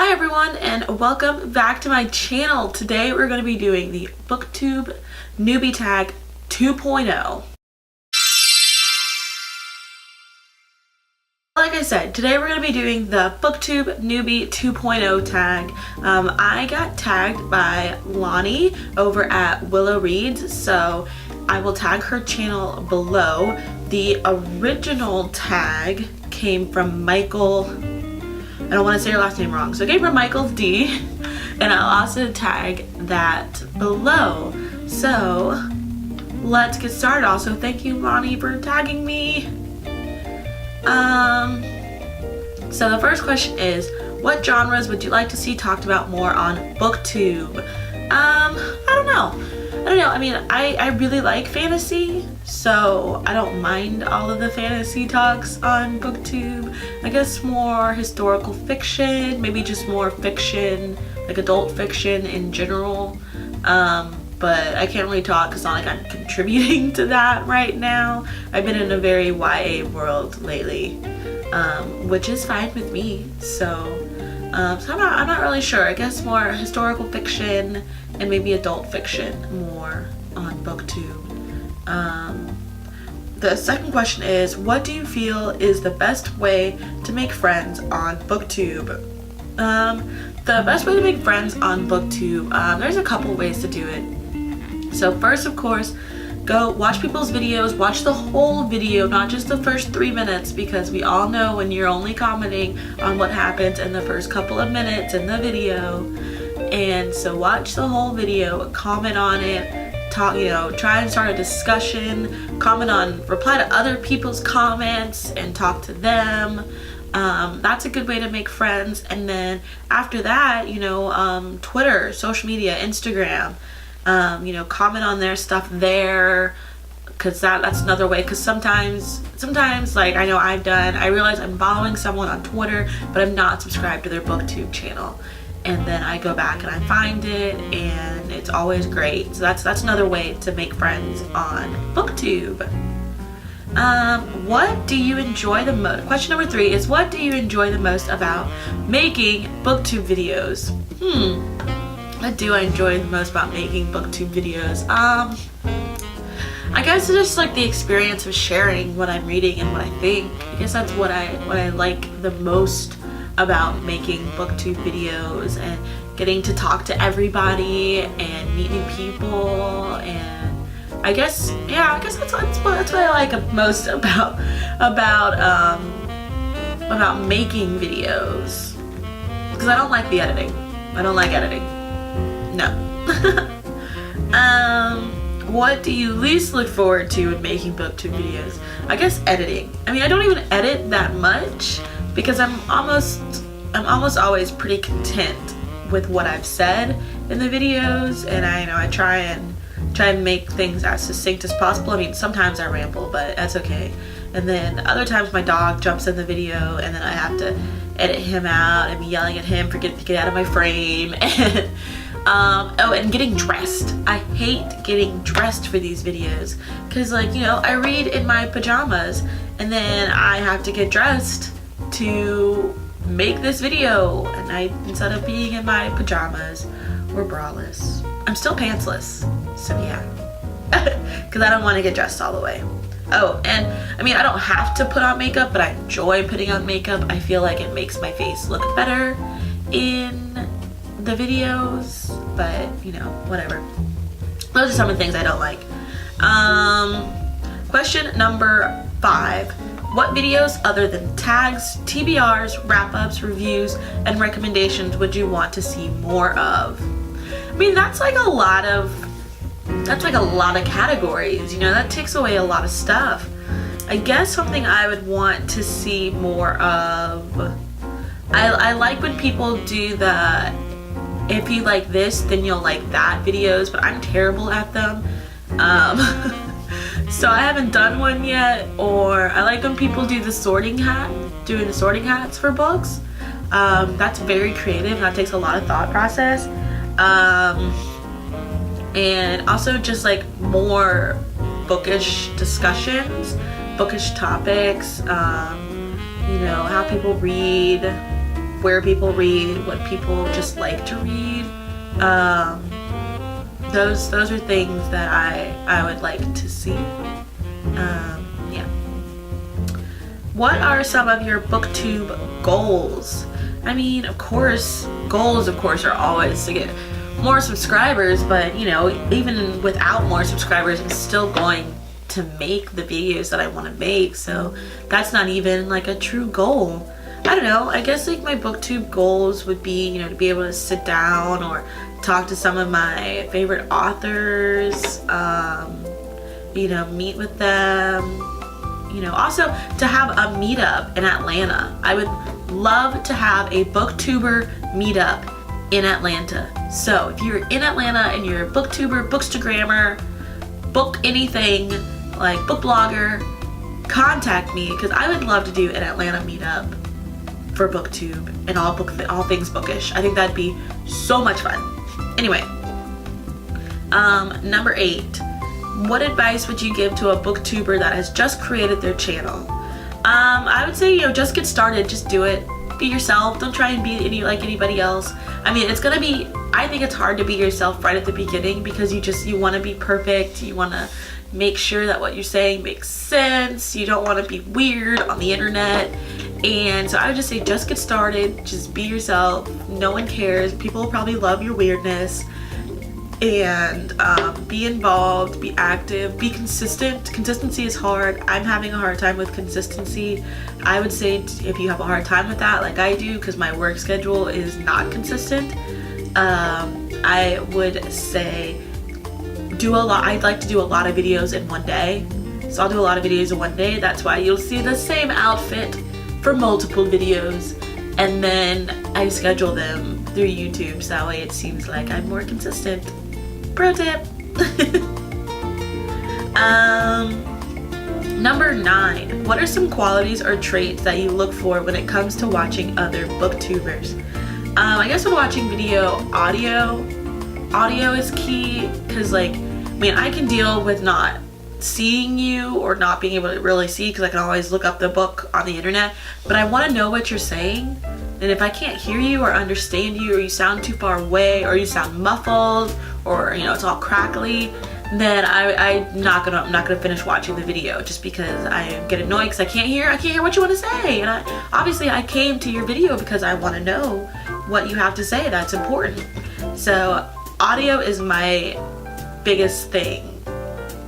Hi everyone, and welcome back to my channel. Today we're going to be doing the BookTube Newbie Tag 2.0. Like I said, today we're going to be doing the BookTube Newbie 2.0 tag. I got tagged by Lonnie over at Willow Reads, so I will tag her channel below. The original tag came from Michael, I don't want to say your last name wrong, so it came from Michael D, and I'll also tag that below. So let's get started. Also, thank you Lonnie for tagging me. So the first question is, what genres would you like to see talked about more on BookTube? I don't know. I mean, I really like fantasy, so I don't mind all of the fantasy talks on BookTube. I guess more historical fiction, maybe just more fiction, like adult fiction in general. But I can't really talk because it's not like I'm contributing to that right now. I've been in a very YA world lately, which is fine with me. So I'm not really sure. I guess more historical fiction and maybe adult fiction more on BookTube. The second question is, what do you feel is the best way to make friends on BookTube? The best way to make friends on BookTube, there's a couple ways to do it. So first, of course, go watch people's videos, watch the whole video, not just the first 3 minutes, because we all know when you're only commenting on what happens in the first couple of minutes in the video. And so watch the whole video, comment on it, talk, try and start a discussion, reply to other people's comments and talk to them. That's a good way to make friends. And then after that, Twitter, social media, Instagram, comment on their stuff there, because that's another way. Because sometimes like I realize I'm following someone on Twitter, but I'm not subscribed to their BookTube channel, and then I go back and I find it, and it's always great. So that's another way to make friends on BookTube. What do you enjoy the most? Question number 3 is, what do you enjoy the most about making BookTube videos? What do I enjoy the most about making BookTube videos? I guess it's just like the experience of sharing what I'm reading and what I think. I guess that's what I like the most about making BookTube videos, and getting to talk to everybody and meet new people. And I guess that's what I like most about making videos, because I don't like the editing. I don't like editing. No. What do you least look forward to in making BookTube videos? I guess editing. I mean, I don't even edit that much, because I'm almost always pretty content with what I've said in the videos, and I try and make things as succinct as possible. I mean, sometimes I ramble, but that's okay. And then other times my dog jumps in the video, and then I have to edit him out and be yelling at him for get out of my frame. And and getting dressed. I hate getting dressed for these videos, because I read in my pajamas, and then I have to get dressed to make this video, and instead of being in my pajamas or braless, I'm still pantsless. So yeah, because I don't want to get dressed all the way. Oh, and I mean, I don't have to put on makeup, but I enjoy putting on makeup. I feel like it makes my face look better in the videos, but whatever. Those are some of the things I don't like. Question number 5. What videos other than tags, TBRs, wrap-ups, reviews, and recommendations would you want to see more of? I mean, that's like a lot of categories, that takes away a lot of stuff. I guess something I would want to see more of, I like when people do the if you like this then you'll like that videos, but I'm terrible at them. So I haven't done one yet. Or I like when people do the sorting hats for books. That's very creative, and that takes a lot of thought process. And also just like more bookish discussions, bookish topics, how people read, where people read, what people just like to read. Those are things that I would like to see. Yeah. What are some of your BookTube goals? I mean, of course, goals are always to get more subscribers, but you know, even without more subscribers, I'm still going to make the videos that I want to make, so that's not even like a true goal. I don't know, I guess like my BookTube goals would be, you know, to be able to sit down or talk to some of my favorite authors, you know, meet with them, you know, also to have a meetup in Atlanta. I would love to have a booktuber meetup in Atlanta. So if you're in Atlanta and you're a booktuber, bookstagrammer, book anything, like book blogger, contact me, because I would love to do an Atlanta meetup for BookTube and all things bookish. I think that'd be so much fun. Anyway, number 8. What advice would you give to a booktuber that has just created their channel? I would say, you know, just get started, just do it. Be yourself. Don't try and be like anybody else. I mean, it's gonna be, I think it's hard to be yourself right at the beginning because you want to be perfect. You want to make sure that what you're saying makes sense. You don't want to be weird on the internet. And so I would just say, just get started, just be yourself. No one cares. People will probably love your weirdness. And be involved, be active, be consistent. Consistency is hard. I'm having a hard time with consistency. I would say if you have a hard time with that, like I do, because my work schedule is not consistent, I would say do a lot. I'd like to do a lot of videos in one day. So I'll do a lot of videos in one day. That's why you'll see the same outfit for multiple videos. And then I schedule them through YouTube, so that way it seems like I'm more consistent. Pro tip. Number 9. What are some qualities or traits that you look for when it comes to watching other booktubers? I guess when watching video, audio is key, because like, I mean, I can deal with not seeing you or not being able to really see, because I can always look up the book on the internet, but I want to know what you're saying. And if I can't hear you or understand you, or you sound too far away, or you sound muffled, or you know, it's all crackly, then I'm not gonna finish watching the video, just because I get annoyed because I can't hear what you want to say. And obviously I came to your video because I want to know what you have to say. That's important. So audio is my biggest thing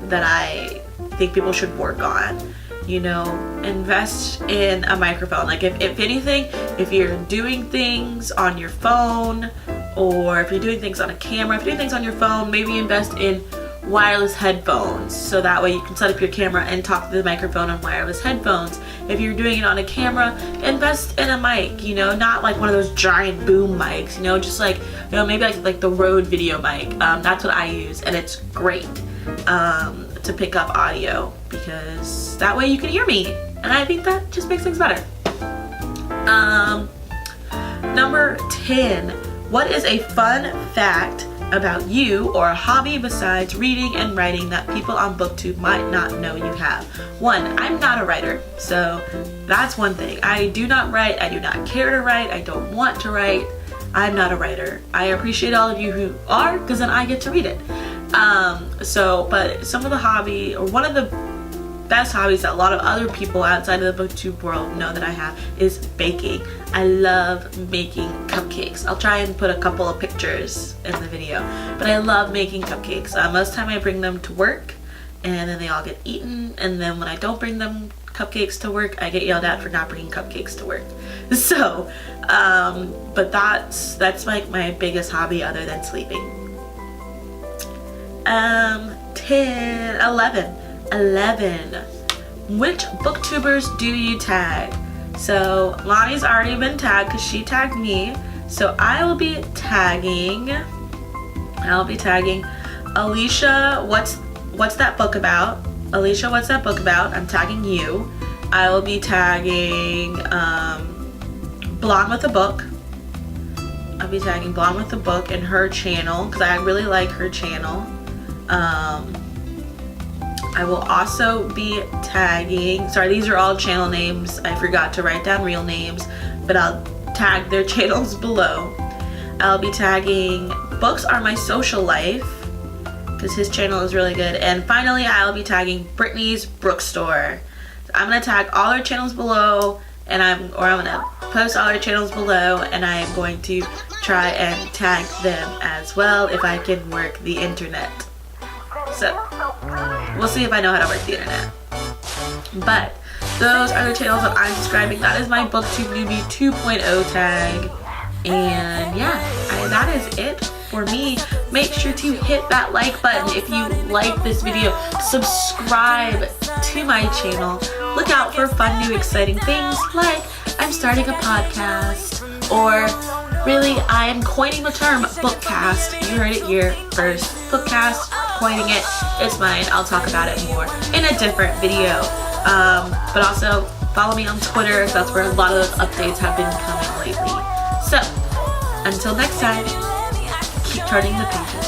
that I think people should work on. You know, invest in a microphone. Like if anything, if you're doing things on your phone, or if you're doing things on a camera, if you're doing things on your phone, maybe invest in wireless headphones, so that way you can set up your camera and talk to the microphone on wireless headphones. If you're doing it on a camera, invest in a mic, you know, not like one of those giant boom mics, you know, just like, you know, maybe like the Rode video mic. That's what I use, and it's great to pick up audio, because that way you can hear me, and I think that just makes things better. Number 10. What is a fun fact about you or a hobby besides reading and writing that people on BookTube might not know you have? 1. I'm not a writer, so that's one thing. I do not write. I do not care to write. I don't want to write. I'm not a writer. I appreciate all of you who are, because then I get to read it. But some of the hobby, or one of the best hobbies that a lot of other people outside of the BookTube world know that I have, is baking. I love making cupcakes. I'll try and put a couple of pictures in the video, but I love making cupcakes. Most of the time I bring them to work, and then they all get eaten, and then when I don't bring them cupcakes to work, I get yelled at for not bringing cupcakes to work. So, but that's like my biggest hobby other than sleeping. 11. Which booktubers do you tag? So Lonnie's already been tagged because she tagged me. So I will be tagging Alicia, what's that book about? Alicia, what's that book about? I'm tagging you. I will be tagging Blonde with a Book. I'll be tagging Blonde with a Book and her channel, because I really like her channel. I will also be tagging, sorry, these are all channel names. I forgot to write down real names, but I'll tag their channels below. I'll be tagging Books Are My Social Life, because his channel is really good. And finally, I'll be tagging Brittany's Bookstore. So I'm gonna tag all their channels below, and I'm gonna post all their channels below, and I am going to try and tag them as well if I can work the internet. So we'll see if I know how to work the internet. But those are the channels that I'm subscribing. That is my BookTube Newbie 2.0 tag. And yeah, that is it for me. Make sure to hit that like button if you like this video. Subscribe to my channel. Look out for fun, new, exciting things like I'm starting a podcast, or really, I am coining the term bookcast. You heard it here first. Bookcast, coining it. It's mine. I'll talk about it more in a different video. But also follow me on Twitter. That's where a lot of those updates have been coming lately. So, until next time, keep turning the pages.